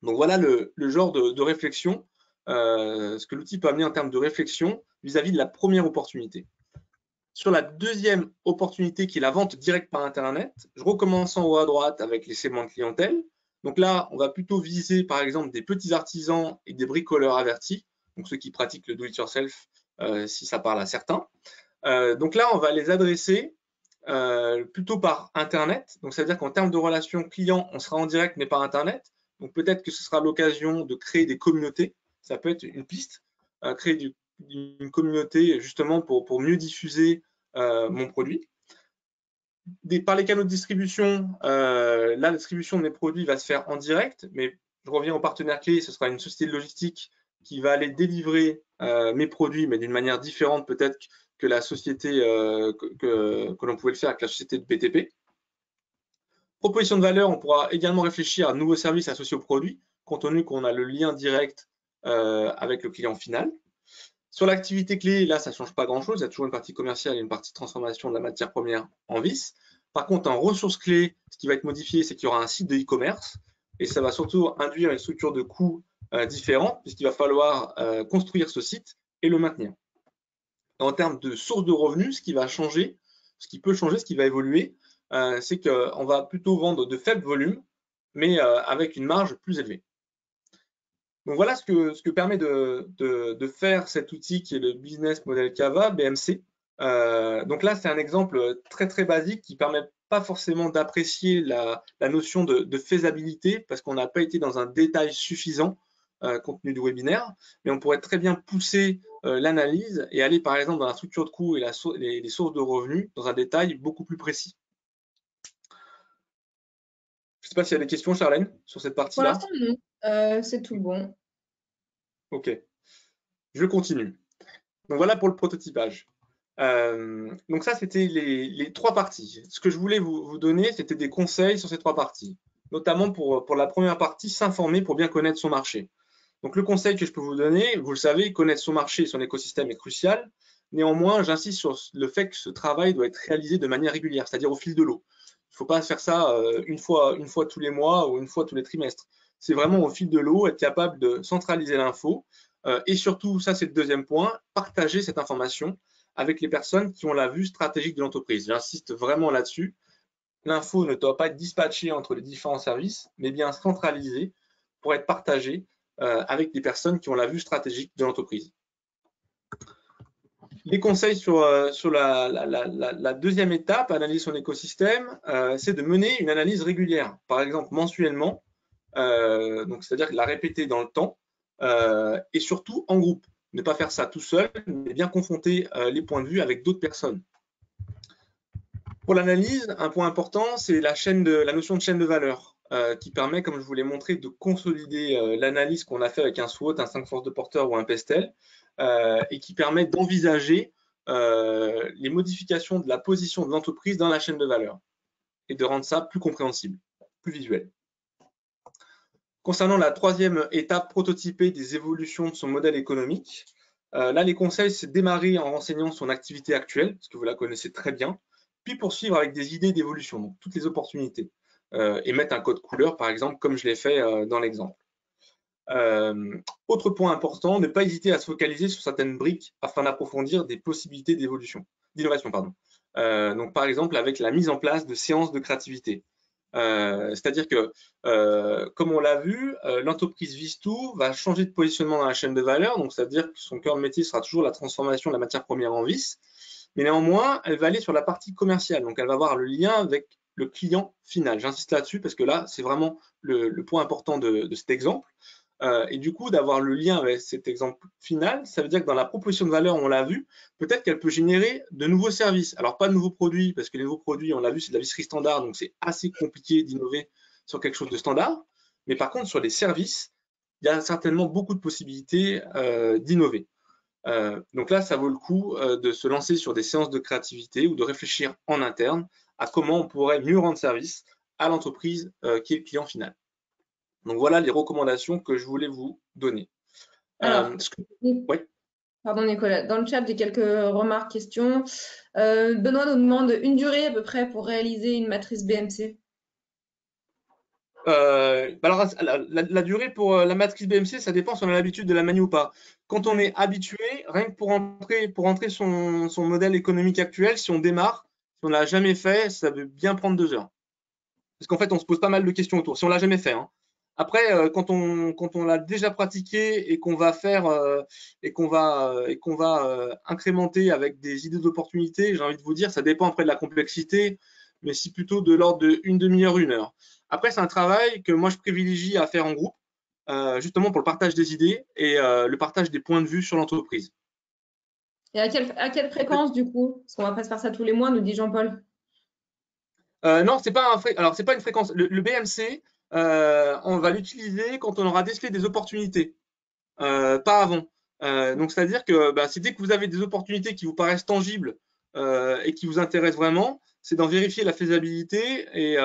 Donc voilà le genre de réflexion, ce que l'outil peut amener en termes de réflexion vis-à-vis de la première opportunité. Sur la deuxième opportunité qui est la vente directe par Internet, je recommence en haut à droite avec les segments de clientèle. Donc là, on va plutôt viser par exemple des petits artisans et des bricoleurs avertis, donc ceux qui pratiquent le do-it-yourself si ça parle à certains. Donc là, on va les adresser plutôt par Internet. Donc, c'est-à-dire qu'en termes de relations clients, on sera en direct, mais par Internet. Donc, peut-être que ce sera l'occasion de créer des communautés. Ça peut être une piste, créer une communauté justement pour mieux diffuser mon produit. Par les canaux de distribution, la distribution de mes produits va se faire en direct, mais je reviens au partenaire clé, ce sera une société de logistique qui va aller délivrer mes produits, mais d'une manière différente peut-être que la société que l'on pouvait le faire avec la société de BTP. Proposition de valeur, on pourra également réfléchir à de nouveaux services associés aux produits, compte tenu qu'on a le lien direct avec le client final. Sur l'activité clé, là, ça ne change pas grand-chose. Il y a toujours une partie commerciale et une partie transformation de la matière première en vis. Par contre, en ressources clés, ce qui va être modifié, c'est qu'il y aura un site de e-commerce et ça va surtout induire une structure de coûts différente puisqu'il va falloir construire ce site et le maintenir. En termes de source de revenus, ce qui va changer, ce qui peut changer, ce qui va évoluer, c'est qu'on va plutôt vendre de faibles volumes, mais avec une marge plus élevée. Donc voilà ce que permet de faire cet outil qui est le Business Model Canva, BMC. Donc là, c'est un exemple très très basique qui ne permet pas forcément d'apprécier la notion de faisabilité parce qu'on n'a pas été dans un détail suffisant compte tenu du webinaire, mais on pourrait très bien pousser l'analyse et aller par exemple dans la structure de coûts et les sources de revenus dans un détail beaucoup plus précis. Je ne sais pas s'il y a des questions, Charlène, sur cette partie-là. Pour l'instant, non. C'est tout bon. Ok. Je continue. Donc voilà pour le prototypage. Donc ça, c'était les trois parties. Ce que je voulais vous donner, c'était des conseils sur ces trois parties, notamment pour la première partie, s'informer pour bien connaître son marché. Donc le conseil que je peux vous donner, vous le savez, connaître son marché et son écosystème est crucial. Néanmoins, j'insiste sur le fait que ce travail doit être réalisé de manière régulière, c'est-à-dire au fil de l'eau. Il ne faut pas faire ça une fois tous les mois ou une fois tous les trimestres. C'est vraiment au fil de l'eau, être capable de centraliser l'info et surtout, ça c'est le deuxième point, partager cette information avec les personnes qui ont la vue stratégique de l'entreprise. J'insiste vraiment là-dessus. L'info ne doit pas être dispatchée entre les différents services, mais bien centralisée pour être partagée avec des personnes qui ont la vue stratégique de l'entreprise. Les conseils sur la deuxième étape, analyser son écosystème, c'est de mener une analyse régulière, par exemple mensuellement, donc c'est-à-dire la répéter dans le temps et surtout en groupe. ne pas faire ça tout seul, mais bien confronter les points de vue avec d'autres personnes. Pour l'analyse, un point important, c'est la notion de chaîne de valeur, qui permet, comme je vous l'ai montré, de consolider l'analyse qu'on a fait avec un SWOT, un 5 forces de porteur ou un PESTEL, et qui permet d'envisager les modifications de la position de l'entreprise dans la chaîne de valeur et de rendre ça plus compréhensible, plus visuel. Concernant la troisième étape, prototyper des évolutions de son modèle économique, là, les conseils, c'est démarrer en renseignant son activité actuelle, parce que vous la connaissez très bien, puis poursuivre avec des idées d'évolution, donc toutes les opportunités, et mettre un code couleur, par exemple, comme je l'ai fait dans l'exemple. Autre point important, ne pas hésiter à se focaliser sur certaines briques afin d'approfondir des possibilités d'innovation. Donc, par exemple, avec la mise en place de séances de créativité. C'est-à-dire que, comme on l'a vu, l'entreprise Vistoux va changer de positionnement dans la chaîne de valeur, donc c'est-à-dire que son cœur de métier sera toujours la transformation de la matière première en vis, mais néanmoins, elle va aller sur la partie commerciale, donc elle va avoir le lien avec le client final. J'insiste là-dessus parce que là, c'est vraiment le point important de cet exemple. Et du coup, d'avoir le lien avec cet exemple final, ça veut dire que dans la proposition de valeur, on l'a vu, peut-être qu'elle peut générer de nouveaux services. Alors, pas de nouveaux produits, parce que les nouveaux produits, on l'a vu, c'est de la visserie standard, donc c'est assez compliqué d'innover sur quelque chose de standard. Mais par contre, sur les services, il y a certainement beaucoup de possibilités d'innover. Donc là, ça vaut le coup de se lancer sur des séances de créativité ou de réfléchir en interne à comment on pourrait mieux rendre service à l'entreprise qui est le client final. Donc voilà les recommandations que je voulais vous donner. Alors, Oui. Pardon Nicolas, dans le chat, j'ai quelques remarques, questions. Benoît nous demande une durée à peu près pour réaliser une matrice BMC. Alors, la durée pour la matrice BMC, ça dépend si on a l'habitude de la manier ou pas. Quand on est habitué, rien que pour entrer son modèle économique actuel, si on démarre, si on ne l'a jamais fait, ça veut bien prendre 2 heures. Parce qu'en fait, on se pose pas mal de questions autour, si on ne l'a jamais fait. Hein. Après, quand on l'a déjà pratiqué et qu'on va faire et qu'on va incrémenter avec des idées d'opportunités, j'ai envie de vous dire, ça dépend après de la complexité, mais c'est plutôt de l'ordre d'une demi-heure, 1 heure. Après, c'est un travail que moi je privilégie à faire en groupe, justement pour le partage des idées et le partage des points de vue sur l'entreprise. Et à quelle fréquence du coup? Parce qu'on ne va pas se faire ça tous les mois, nous dit Jean-Paul. Non, c'est pas une fréquence. Le BMC, on va l'utiliser quand on aura décelé des opportunités, pas avant. Donc, c'est-à-dire que c'est dès que vous avez des opportunités qui vous paraissent tangibles et qui vous intéressent vraiment, c'est d'en vérifier la faisabilité et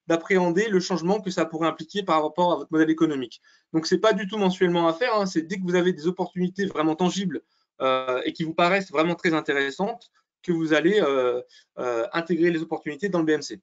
d'appréhender le changement que ça pourrait impliquer par rapport à votre modèle économique. Donc, c'est pas du tout mensuellement à faire, hein, c'est dès que vous avez des opportunités vraiment tangibles et qui vous paraissent vraiment très intéressantes que vous allez intégrer les opportunités dans le BMC.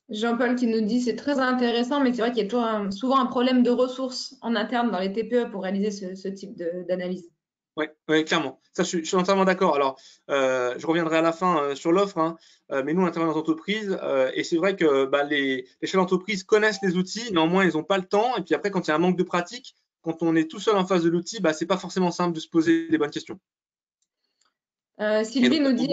Jean-Paul qui nous dit c'est très intéressant, mais c'est vrai qu'il y a toujours souvent un problème de ressources en interne dans les TPE pour réaliser ce type d'analyse. Oui, clairement. Ça, je suis entièrement d'accord. Alors, je reviendrai à la fin sur l'offre, hein, mais nous, on intervient dans l'entreprise et c'est vrai que les chefs d'entreprise connaissent les outils, néanmoins, ils n'ont pas le temps. Et puis après, quand il y a un manque de pratique, quand on est tout seul en face de l'outil, c'est pas forcément simple de se poser les bonnes questions. Sylvie nous dit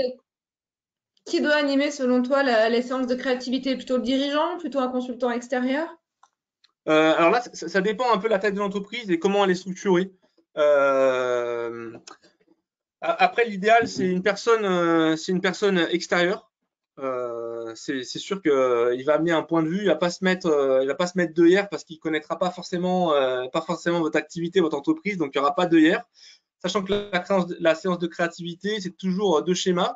qui doit animer selon toi les séances de créativité? Plutôt le dirigeant, plutôt un consultant extérieur? Alors là, ça dépend un peu de la taille de l'entreprise et comment elle est structurée. Après, l'idéal, c'est une personne extérieure. C'est sûr qu'il va amener un point de vue, il va pas se mettre d'œillère parce qu'il connaîtra pas forcément votre activité, votre entreprise, donc il n'y aura pas d'œillère. Sachant que la séance de créativité, c'est toujours 2 schémas.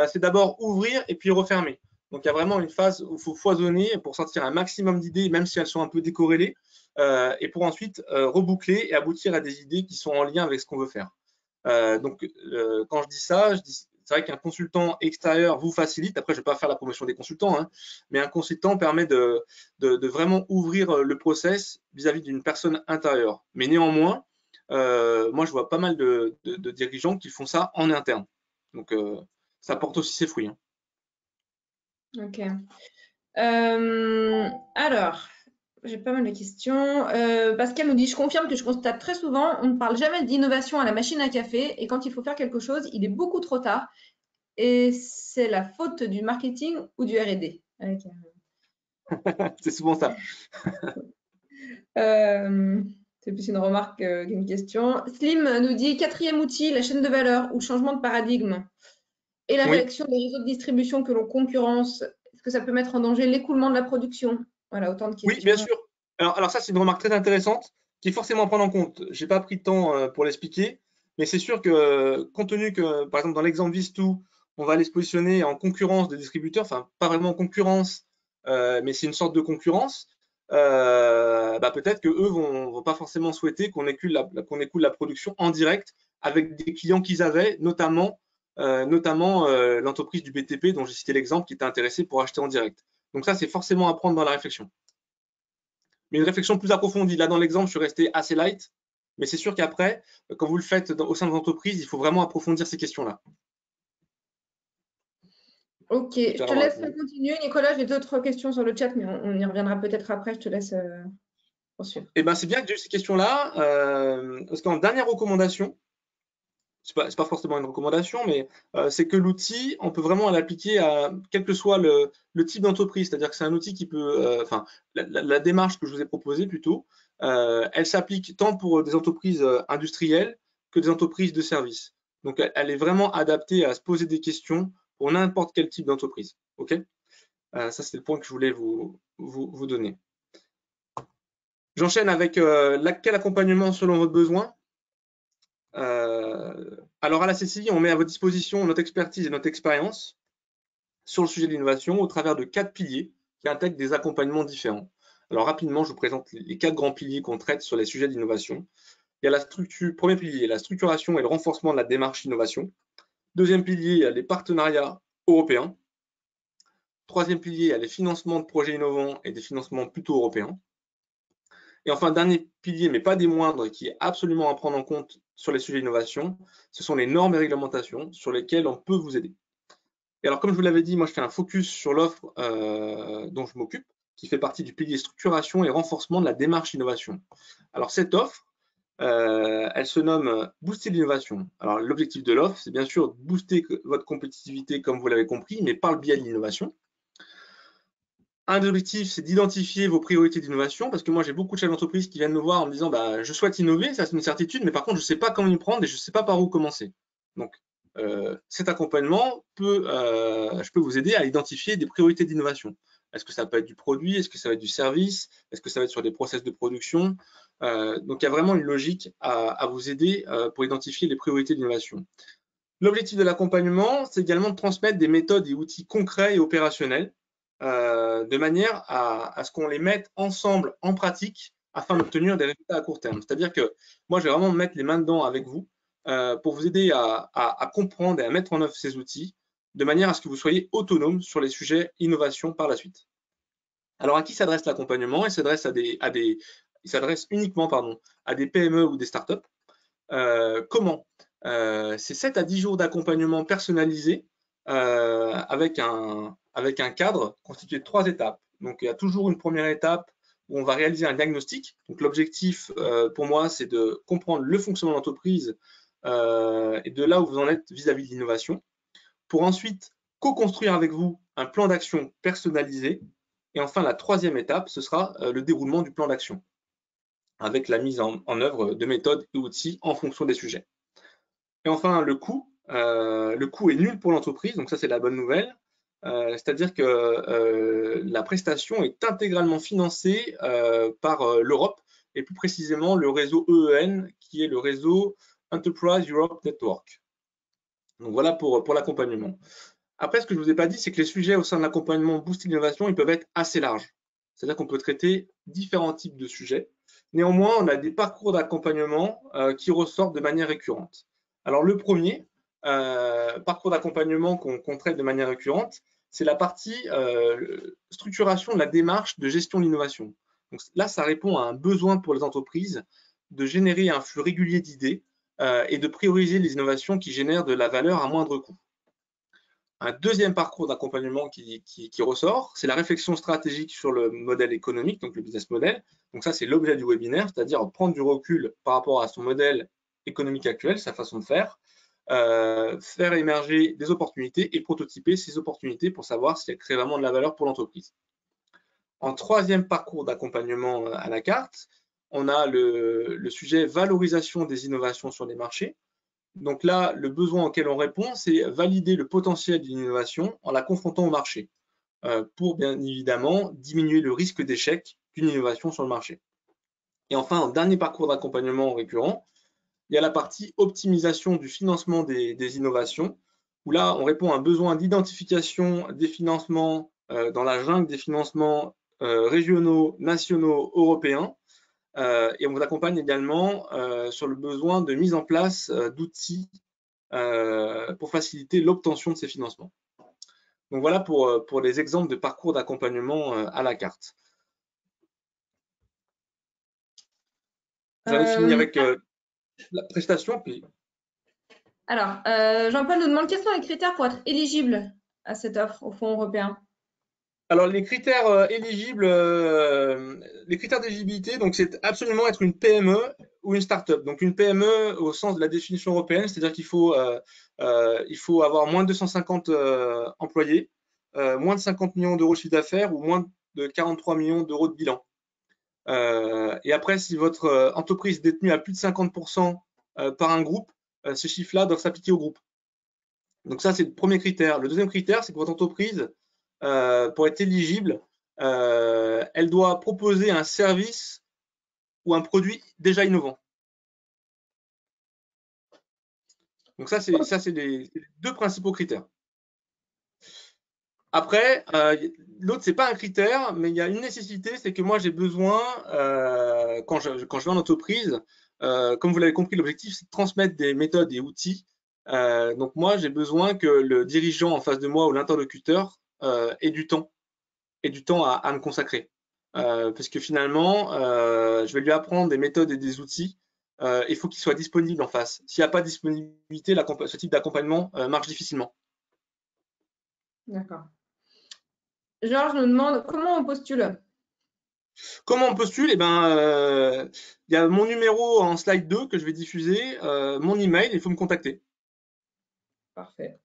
C'est d'abord ouvrir et puis refermer. Donc il y a vraiment une phase où il faut foisonner pour sortir un maximum d'idées, même si elles sont un peu décorrélées, et pour ensuite reboucler et aboutir à des idées qui sont en lien avec ce qu'on veut faire. Donc, quand je dis ça, c'est vrai qu'un consultant extérieur vous facilite. Après, je ne vais pas faire la promotion des consultants, hein, mais un consultant permet de vraiment ouvrir le process vis-à-vis d'une personne intérieure. Mais néanmoins, moi, je vois pas mal de dirigeants qui font ça en interne. Donc, ça porte aussi ses fruits. Hein. Ok. Alors, j'ai pas mal de questions. Pascal nous dit, je confirme que je constate très souvent, on ne parle jamais d'innovation à la machine à café et quand il faut faire quelque chose, il est beaucoup trop tard et c'est la faute du marketing ou du R&D. C'est souvent ça. C'est plus une remarque qu'une question. Slim nous dit, quatrième outil, la chaîne de valeur ou le changement de paradigme et la Oui, réaction des réseaux de distribution que l'on concurrence. Est-ce que ça peut mettre en danger l'écoulement de la production? Voilà, autant de oui, bien questions. sûr. Alors ça, c'est une remarque très intéressante qui est forcément à prendre en compte. Je n'ai pas pris de temps pour l'expliquer, mais c'est sûr que, compte tenu que, par exemple, dans l'exemple Vis2, on va aller se positionner en concurrence des distributeurs, enfin, pas vraiment en concurrence, mais c'est une sorte de concurrence, peut-être qu'eux vont pas forcément souhaiter qu'on écoule la production en direct avec des clients qu'ils avaient, notamment l'entreprise du BTP dont j'ai cité l'exemple qui était intéressée pour acheter en direct. Donc ça, c'est forcément à prendre dans la réflexion. Mais une réflexion plus approfondie. Là, dans l'exemple, je suis resté assez light, mais c'est sûr qu'après, quand vous le faites au sein de l'entreprise, il faut vraiment approfondir ces questions-là. Ok, je J'espère te avoir laisse répondu. continuer. Nicolas, j'ai d'autres questions sur le chat, mais on y reviendra peut-être après. Je te laisse poursuivre. Eh ben, c'est bien que j'ai eu ces questions-là, parce qu'en dernière recommandation, c'est pas forcément une recommandation, mais c'est que l'outil, on peut vraiment l'appliquer à quel que soit le type d'entreprise. C'est-à-dire que c'est un outil qui peut, la démarche que je vous ai proposée plutôt, elle s'applique tant pour des entreprises industrielles que des entreprises de services. Donc, elle est vraiment adaptée à se poser des questions pour n'importe quel type d'entreprise. OK? Ça, c'est le point que je voulais vous donner. J'enchaîne avec quel accompagnement selon votre besoin. Alors à la CCI, on met à votre disposition notre expertise et notre expérience sur le sujet de l'innovation au travers de 4 piliers qui intègrent des accompagnements différents. Alors rapidement, je vous présente les 4 grands piliers qu'on traite sur les sujets d'innovation. Il y a la structure, premier pilier, la structuration et le renforcement de la démarche innovation. Deuxième pilier, il y a les partenariats européens. Troisième pilier, il y a les financements de projets innovants et des financements plutôt européens. Et enfin, dernier pilier, mais pas des moindres, qui est absolument à prendre en compte sur les sujets d'innovation, ce sont les normes et réglementations sur lesquelles on peut vous aider. Et alors, comme je vous l'avais dit, moi, je fais un focus sur l'offre dont je m'occupe, qui fait partie du pilier structuration et renforcement de la démarche innovation. Alors, cette offre, elle se nomme Booster l'innovation. Alors, l'objectif de l'offre, c'est bien sûr de booster votre compétitivité, comme vous l'avez compris, mais par le biais de l'innovation. Un des objectifs, c'est d'identifier vos priorités d'innovation, parce que moi, j'ai beaucoup de chefs d'entreprise qui viennent me voir en me disant je souhaite innover, ça c'est une certitude, mais par contre, je ne sais pas comment y prendre et je ne sais pas par où commencer. Donc, cet accompagnement je peux vous aider à identifier des priorités d'innovation. Est-ce que ça peut être du produit? Est-ce que ça va être du service? Est-ce que ça va être sur des process de production? Donc, il y a vraiment une logique à vous aider pour identifier les priorités d'innovation. L'objectif de l'accompagnement, c'est également de transmettre des méthodes et outils concrets et opérationnels de manière à ce qu'on les mette ensemble en pratique afin d'obtenir des résultats à court terme. C'est-à-dire que moi, je vais vraiment me mettre les mains dedans avec vous pour vous aider à comprendre et à mettre en œuvre ces outils de manière à ce que vous soyez autonome sur les sujets innovation par la suite. Alors, à qui s'adresse l'accompagnement? Il s'adresse uniquement à des PME ou des startups. Comment? C'est 7 à 10 jours d'accompagnement personnalisé avec un cadre constitué de 3 étapes. Donc, il y a toujours une première étape où on va réaliser un diagnostic. Donc, l'objectif pour moi, c'est de comprendre le fonctionnement de l'entreprise et de là où vous en êtes vis-à-vis de l'innovation, pour ensuite co-construire avec vous un plan d'action personnalisé. Et enfin, la troisième étape, ce sera le déroulement du plan d'action, avec la mise en œuvre de méthodes et outils en fonction des sujets. Et enfin, le coût est nul pour l'entreprise, donc ça c'est la bonne nouvelle. C'est-à-dire que la prestation est intégralement financée par l'Europe et plus précisément le réseau EEN qui est le réseau Enterprise Europe Network. Donc voilà pour l'accompagnement. Après, ce que je ne vous ai pas dit, c'est que les sujets au sein de l'accompagnement Boost Innovation, ils peuvent être assez larges. C'est-à-dire qu'on peut traiter différents types de sujets. Néanmoins, on a des parcours d'accompagnement qui ressortent de manière récurrente. Alors, le premier parcours d'accompagnement qu'on traite de manière récurrente, c'est la partie structuration de la démarche de gestion de l'innovation. Donc là, ça répond à un besoin pour les entreprises de générer un flux régulier d'idées et de prioriser les innovations qui génèrent de la valeur à moindre coût. Un deuxième parcours d'accompagnement qui ressort, c'est la réflexion stratégique sur le modèle économique, donc le business model. Donc ça, c'est l'objet du webinaire, c'est-à-dire prendre du recul par rapport à son modèle économique actuel, sa façon de faire émerger des opportunités et prototyper ces opportunités pour savoir si elles créent vraiment de la valeur pour l'entreprise. En troisième parcours d'accompagnement à la carte, on a le sujet valorisation des innovations sur les marchés. Donc là, le besoin auquel on répond, c'est valider le potentiel d'une innovation en la confrontant au marché, pour bien évidemment diminuer le risque d'échec d'une innovation sur le marché. Et enfin, en dernier parcours d'accompagnement récurrent, il y a la partie optimisation du financement des innovations, où là, on répond à un besoin d'identification des financements dans la jungle des financements régionaux, nationaux, européens. Et on vous accompagne également sur le besoin de mise en place d'outils pour faciliter l'obtention de ces financements. Donc voilà pour les exemples de parcours d'accompagnement à la carte. J'en ai fini avec la prestation. Puis... Alors, Jean-Paul nous demande quels sont les critères pour être éligible à cette offre au Fonds européen. Alors, les critères éligibles, les critères d'éligibilité, donc c'est absolument être une PME ou une start-up. Donc, une PME au sens de la définition européenne, c'est-à-dire qu'il faut avoir moins de 250 employés, moins de 50 millions d'euros de chiffre d'affaires ou moins de 43 millions d'euros de bilan. Et après, si votre entreprise est détenue à plus de 50% par un groupe, ce chiffre-là doit s'appliquer au groupe. Donc ça, c'est le premier critère. Le deuxième critère, c'est que votre entreprise, pour être éligible, elle doit proposer un service ou un produit déjà innovant. Donc ça, c'est les deux principaux critères. Après, l'autre, c'est pas un critère, mais il y a une nécessité, c'est que moi, j'ai besoin, quand je vais en entreprise, comme vous l'avez compris, l'objectif, c'est de transmettre des méthodes et outils. Donc moi, j'ai besoin que le dirigeant en face de moi ou l'interlocuteur ait du temps à me consacrer. Parce que finalement, je vais lui apprendre des méthodes et des outils. Il faut qu'il soit disponible en face. S'il n'y a pas de disponibilité, ce type d'accompagnement marche difficilement. D'accord. Georges nous demande comment on postule. Comment on postule? Eh ben, il y a mon numéro en slide 2 que je vais diffuser, mon email, il faut me contacter. Parfait.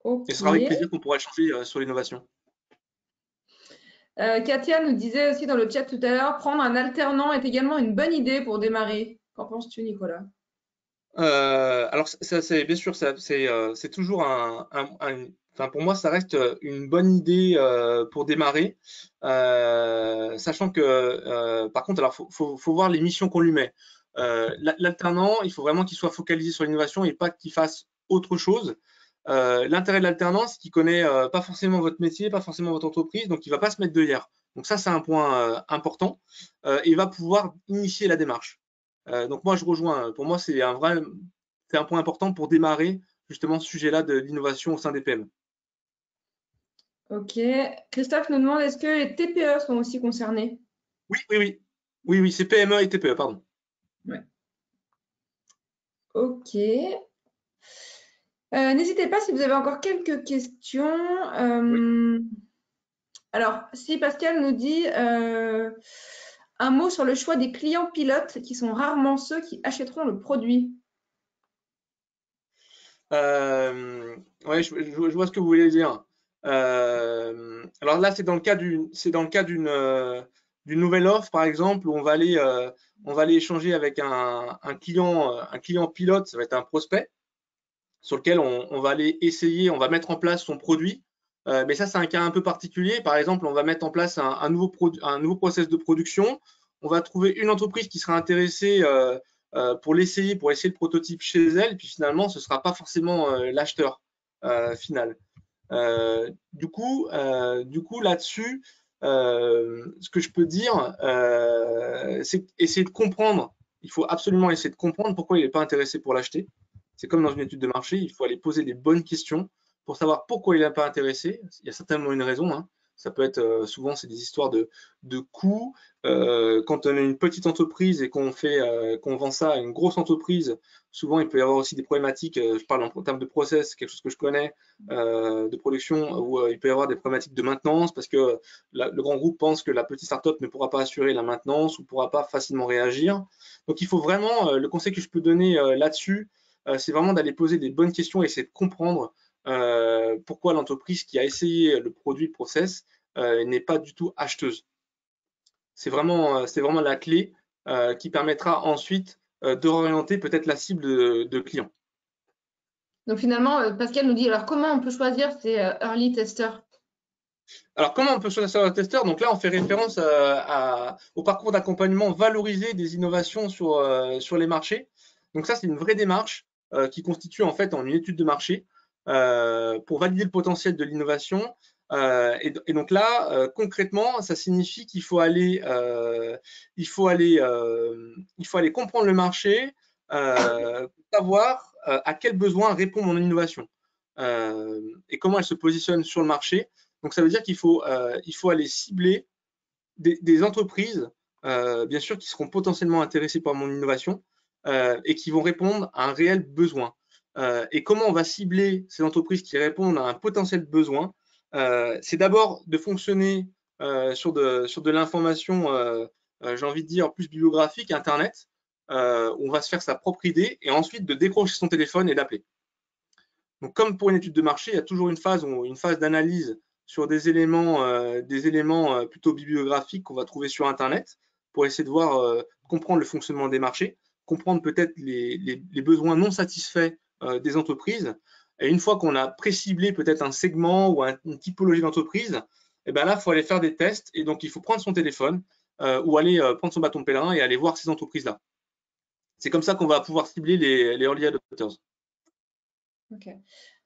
Et Ok. ce sera avec plaisir qu'on pourra échanger sur l'innovation. Katia nous disait aussi dans le chat tout à l'heure, prendre un alternant est également une bonne idée pour démarrer. Qu'en penses-tu, Nicolas? Alors, ça, c'est bien sûr, c'est toujours enfin, pour moi, ça reste une bonne idée pour démarrer, sachant que, par contre, alors, faut voir les missions qu'on lui met. L'alternant, il faut vraiment qu'il soit focalisé sur l'innovation et pas qu'il fasse autre chose. L'intérêt de l'alternance, c'est qu'il connaît pas forcément votre métier, pas forcément votre entreprise, donc il va pas se mettre d'œillères. Donc ça, c'est un point important. Il va pouvoir initier la démarche. Donc moi, je rejoins. Pour moi, c'est un point important pour démarrer justement ce sujet-là de l'innovation au sein des PME. Ok. Christophe nous demande est-ce que les TPE sont aussi concernés? Oui, c'est PME et TPE, pardon. Ouais. Ok. N'hésitez pas si vous avez encore quelques questions. Oui. Alors, si Pascal nous dit un mot sur le choix des clients pilotes qui sont rarement ceux qui achèteront le produit. Ouais, je vois ce que vous voulez dire. Alors là, c'est dans le cas d'une nouvelle offre, par exemple, où on va aller échanger avec un client pilote, ça va être un prospect, sur lequel on va aller essayer, on va mettre en place son produit. Mais ça, c'est un cas un peu particulier. Par exemple, on va mettre en place un nouveau process de production. On va trouver une entreprise qui sera intéressée pour essayer le prototype chez elle. Puis finalement, ce ne sera pas forcément l'acheteur final. Du coup, là-dessus, ce que je peux dire, c'est essayer de comprendre. Il faut absolument essayer de comprendre pourquoi il n'est pas intéressé pour l'acheter. C'est comme dans une étude de marché, il faut aller poser les bonnes questions pour savoir pourquoi il n'est pas intéressé. Il y a certainement une raison. Hein. Ça peut être souvent, c'est des histoires de coûts. Quand on est une petite entreprise et qu'on vend ça à une grosse entreprise, souvent il peut y avoir aussi des problématiques. Je parle en termes de process, quelque chose que je connais, de production, où il peut y avoir des problématiques de maintenance parce que le grand groupe pense que la petite startup ne pourra pas assurer la maintenance ou ne pourra pas facilement réagir. Donc il faut vraiment, le conseil que je peux donner là-dessus, c'est vraiment d'aller poser des bonnes questions et essayer de comprendre pourquoi l'entreprise qui a essayé le produit, le process, n'est pas du tout acheteuse. c'est vraiment la clé qui permettra ensuite d'orienter peut-être la cible de clients. Donc finalement, Pascal nous dit, alors comment on peut choisir ces early testers? Alors, comment on peut choisir un testeur? Donc là, on fait référence au parcours d'accompagnement valorisé des innovations sur les marchés. Donc ça, c'est une vraie démarche qui constitue en fait une étude de marché pour valider le potentiel de l'innovation. Et donc là, concrètement, ça signifie qu'il faut aller comprendre le marché, savoir à quel besoin répond mon innovation et comment elle se positionne sur le marché. Donc, ça veut dire qu'il faut aller cibler des entreprises, bien sûr, qui seront potentiellement intéressées par mon innovation et qui vont répondre à un réel besoin. Et comment on va cibler ces entreprises qui répondent à un potentiel besoin? C'est d'abord de fonctionner sur de l'information, j'ai envie de dire, plus bibliographique, Internet, où on va se faire sa propre idée et ensuite de décrocher son téléphone et d'appeler. Donc, comme pour une étude de marché, il y a toujours une phase d'analyse sur des éléments plutôt bibliographiques qu'on va trouver sur Internet pour essayer de voir, comprendre le fonctionnement des marchés, comprendre peut-être les besoins non satisfaits des entreprises. Et une fois qu'on a pré-ciblé peut-être un segment ou une typologie d'entreprise, et ben là, il faut aller faire des tests et donc il faut prendre son téléphone ou aller prendre son bâton de pèlerin et aller voir ces entreprises-là. C'est comme ça qu'on va pouvoir cibler les early adopters. Ok.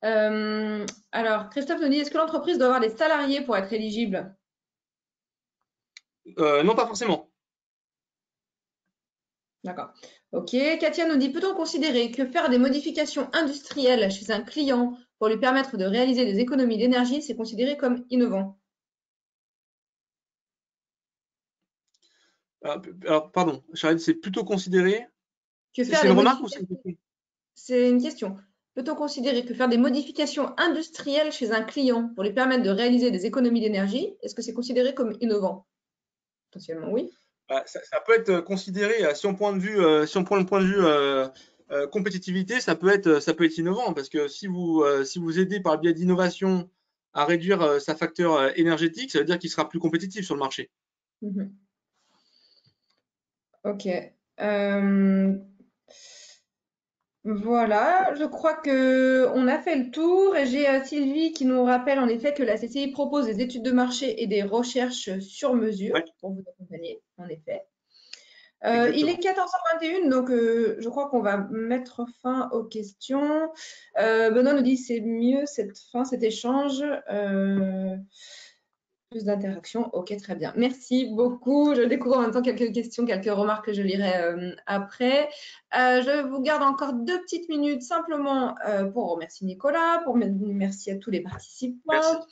Alors, Christophe nous dit, est-ce que l'entreprise doit avoir des salariés pour être éligible? Non, pas forcément. D'accord. Ok. Katia nous dit, peut-on considérer que faire des modifications industrielles chez un client pour lui permettre de réaliser des économies d'énergie, c'est considéré comme innovant? Alors, pardon, Charles, c'est plutôt considéré. Que faire C'est une des remarque ou c'est modifications? une question? C'est une question. Peut-on considérer que faire des modifications industrielles chez un client pour lui permettre de réaliser des économies d'énergie, est-ce que c'est considéré comme innovant? Potentiellement, oui. Ça peut être considéré, si on prend le point de vue compétitivité, ça peut être innovant parce que si vous aidez par le biais d'innovation à réduire sa facture énergétique, ça veut dire qu'il sera plus compétitif sur le marché. Mhm. Ok. Voilà, je crois qu'on a fait le tour et j'ai Sylvie qui nous rappelle en effet que la CCI propose des études de marché et des recherches sur mesure Ouais, pour vous accompagner, en effet. Il est exactement. 14h21, donc je crois qu'on va mettre fin aux questions. Benoît nous dit c'est mieux cette fin, cet échange. Plus d'interaction. Ok, très bien. Merci beaucoup. Je découvre en même temps quelques questions, quelques remarques que je lirai après. Je vous garde encore 2 petites minutes simplement pour remercier Nicolas, pour remercier à tous les Merci. participants.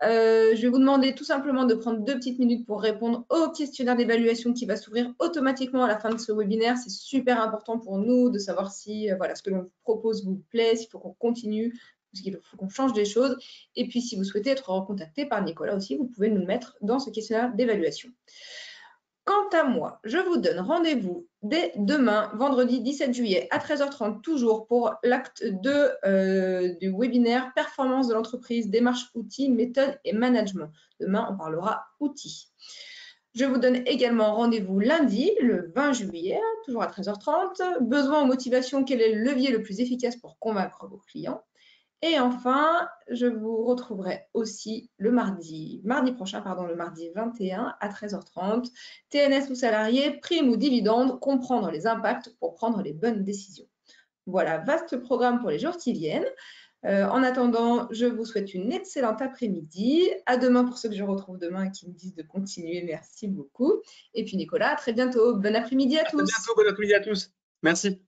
Je vais vous demander tout simplement de prendre 2 petites minutes pour répondre au questionnaire d'évaluation qui va s'ouvrir automatiquement à la fin de ce webinaire. C'est super important pour nous de savoir si voilà, ce que l'on vous propose vous plaît, s'il faut qu'on continue, s'il faut qu'on change des choses. Et puis, si vous souhaitez être recontacté par Nicolas aussi, vous pouvez nous le mettre dans ce questionnaire d'évaluation. Quant à moi, je vous donne rendez-vous dès demain, vendredi 17 juillet à 13h30, toujours pour l'acte 2 du webinaire Performance de l'entreprise, démarche, outils, méthodes et management. Demain, on parlera outils. Je vous donne également rendez-vous lundi, le 20 juillet, toujours à 13h30. Besoin ou motivation, quel est le levier le plus efficace pour convaincre vos clients? Et enfin, je vous retrouverai aussi le mardi prochain, le mardi 21 à 13h30. TNS ou salarié, prime ou dividende, comprendre les impacts pour prendre les bonnes décisions. Voilà, vaste programme pour les jours qui viennent. En attendant, je vous souhaite une excellente après-midi. À demain pour ceux que je retrouve demain et qui me disent de continuer. Merci beaucoup. Et puis Nicolas, à très bientôt. Bon après-midi à tous. À très bientôt. Bon après-midi à tous. Merci.